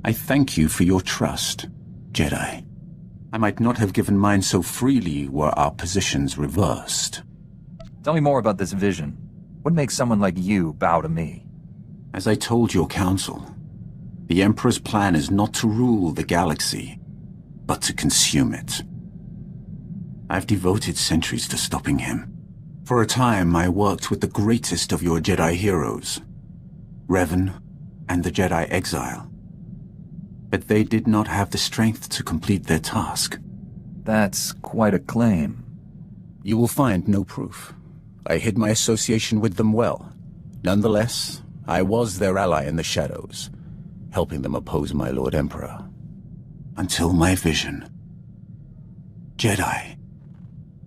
I thank you for your trust, Jedi. I might not have given mine so freely were our positions reversed. Tell me more about this vision. What makes someone like you bow to me? As I told your council, the Emperor's plan is not to rule the galaxy, but to consume it. I've devoted centuries to stopping him. For a time, I worked with the greatest of your Jedi heroes, Revan and the Jedi Exile. But they did not have the strength to complete their task. That's quite a claim. You will find no proof. I hid my association with them well. Nonetheless, I was their ally in the shadows, helping them oppose my Lord Emperor. Until my vision. Jedi,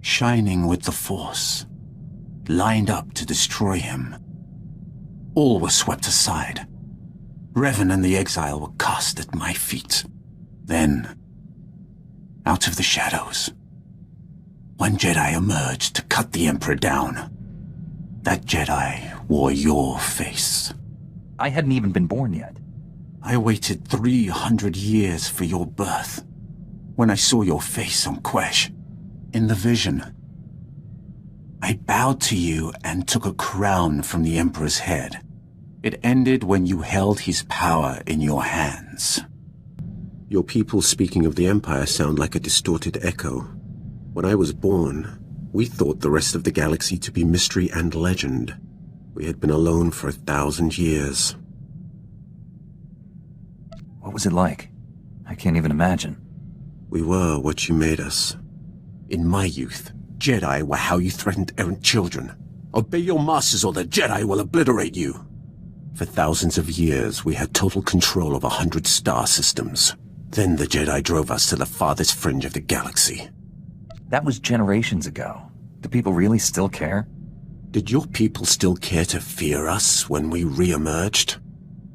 shining with the Force, lined up to destroy him. All was swept aside. Revan and the Exile were cast at my feet. Then, out of the shadows, one Jedi emerged to cut the Emperor down. That Jedi wore your face. I hadn't even been born yet. I waited 300 years for your birth. When I saw your face on Quesh, in the vision, I bowed to you and took a crown from the Emperor's head. It ended when you held his power in your hands. Your people speaking of the Empire sound like a distorted echo. When I was born, we thought the rest of the galaxy to be mystery and legend. We had been alone for 1,000 years. What was it like? I can't even imagine. We were what you made us. In my youth, Jedi were how you threatened errant children. Obey your masters or the Jedi will obliterate you. For thousands of years, we had total control of 100 star systems. Then the Jedi drove us to the farthest fringe of the galaxy. That was generations ago. Do people really still care? Did your people still care to fear us when we re-emerged?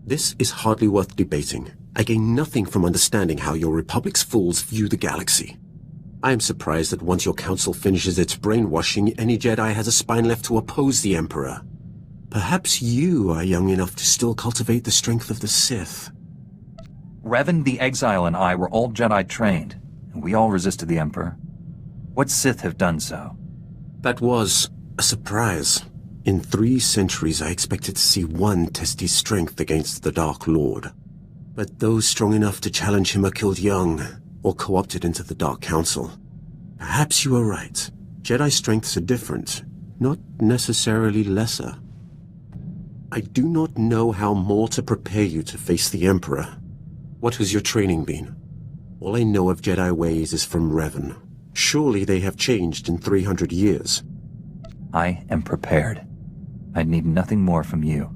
This is hardly worth debating. I gain nothing from understanding how your Republic's fools view the galaxy. I am surprised that once your council finishes its brainwashing, any Jedi has a spine left to oppose the Emperor. Perhaps you are young enough to still cultivate the strength of the Sith. Revan the Exile and I were all Jedi trained, and we all resisted the Emperor. What Sith have done so? That was a surprise. In 3 centuries, I expected to see one test his strength against the Dark Lord. But those strong enough to challenge him are killed young, or co-opted into the Dark Council. Perhaps you are right. Jedi strengths are different, not necessarily lesser. I do not know how more to prepare you to face the Emperor. What has your training been? All I know of Jedi ways is from Revan. Surely they have changed in 300 years. I am prepared. I need nothing more from you.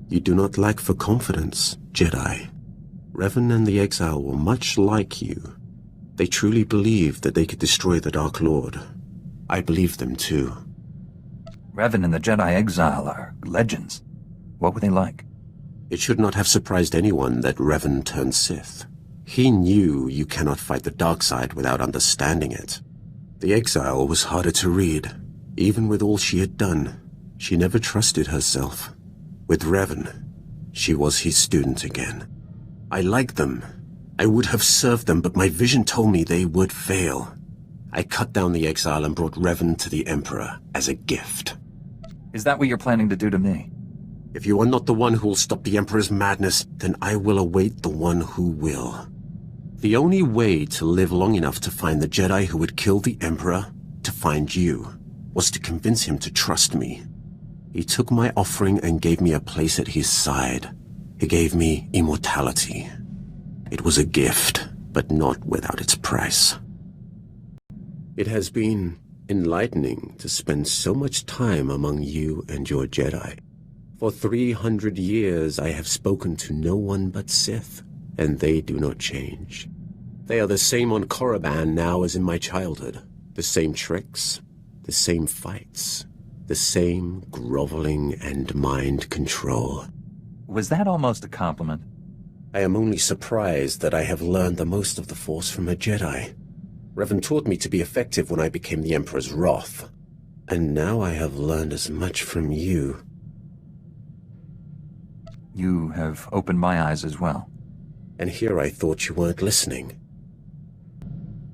You do not lack for confidence, Jedi. Revan and the Exile were much like you. They truly believed that they could destroy the Dark Lord. I believe them too. Revan and the Jedi Exile are legends. What were they like? It should not have surprised anyone that Revan turned Sith. He knew you cannot fight the dark side without understanding it. The Exile was harder to read. Even with all she had done, she never trusted herself. With Revan, she was his student again. I liked them. I would have served them, but my vision told me they would fail. I cut down the Exile and brought Revan to the Emperor as a gift. Is that what you're planning to do to me? If you are not the one who will stop the Emperor's madness, then I will await the one who will. The only way to live long enough to find the Jedi who would kill the Emperor, to find you, was to convince him to trust me. He took my offering and gave me a place at his side. He gave me immortality. It was a gift, but not without its price. It has been enlightening to spend so much time among you and your Jedi. For 300 years I have spoken to no one but Sith, and they do not change. They are the same on Korriban now as in my childhood. The same tricks, the same fights, the same groveling and mind control. Was that almost a compliment? I am only surprised that I have learned the most of the Force from a Jedi. Revan taught me to be effective when I became the Emperor's wrath. And now I have learned as much from you. You have opened my eyes as well. And here I thought you weren't listening.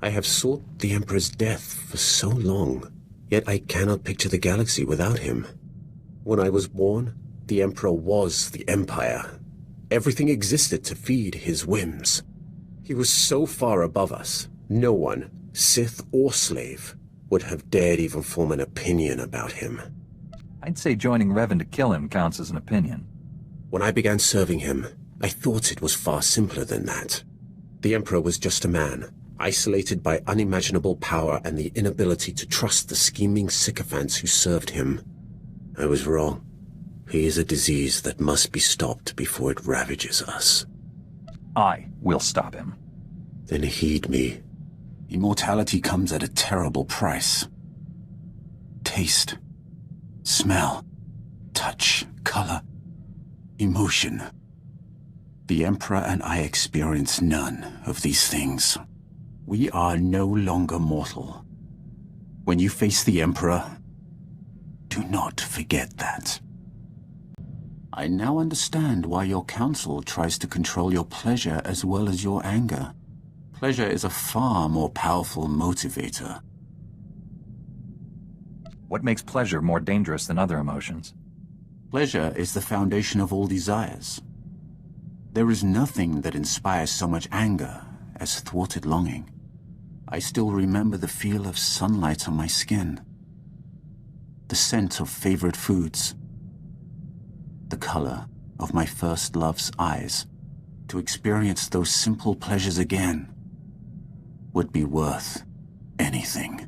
I have sought the Emperor's death for so long, yet I cannot picture the galaxy without him. When I was born, the Emperor was the Empire. Everything existed to feed his whims. He was so far above us, no one, Sith or slave, would have dared even form an opinion about him. I'd say joining Revan to kill him counts as an opinion. When I began serving him, I thought it was far simpler than that. The Emperor was just a man, isolated by unimaginable power and the inability to trust the scheming sycophants who served him. I was wrong. He is a disease that must be stopped before it ravages us. I will stop him. Then heed me. Immortality comes at a terrible price. Taste, smell, touch, color, emotion. The Emperor and I experience none of these things. We are no longer mortal. When you face the Emperor, do not forget that. I now understand why your council tries to control your pleasure as well as your anger. Pleasure is a far more powerful motivator. What makes pleasure more dangerous than other emotions? Pleasure is the foundation of all desires. There is nothing that inspires so much anger as thwarted longing. I still remember the feel of sunlight on my skin, the scent of favorite foods, the color of my first love's eyes. To experience those simple pleasures again would be worth anything.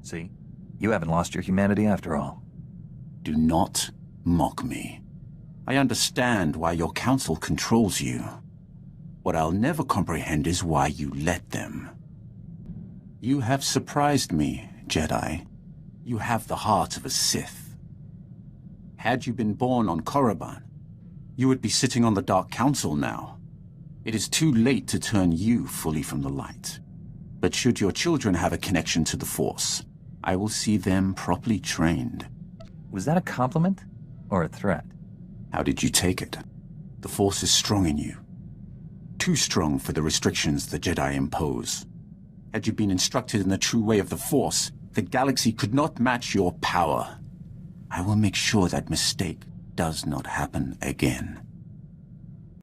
See, you haven't lost your humanity after all. Do not mock me. I understand why your council controls you. What I'll never comprehend is why you let them. You have surprised me, Jedi. You have the heart of a Sith. Had you been born on Korriban, you would be sitting on the Dark Council now. It is too late to turn you fully from the light. But should your children have a connection to the Force, I will see them properly trained. Was that a compliment or a threat? How did you take it? The Force is strong in you. Too strong for the restrictions the Jedi impose. Had you been instructed in the true way of the Force, the galaxy could not match your power. I will make sure that mistake does not happen again.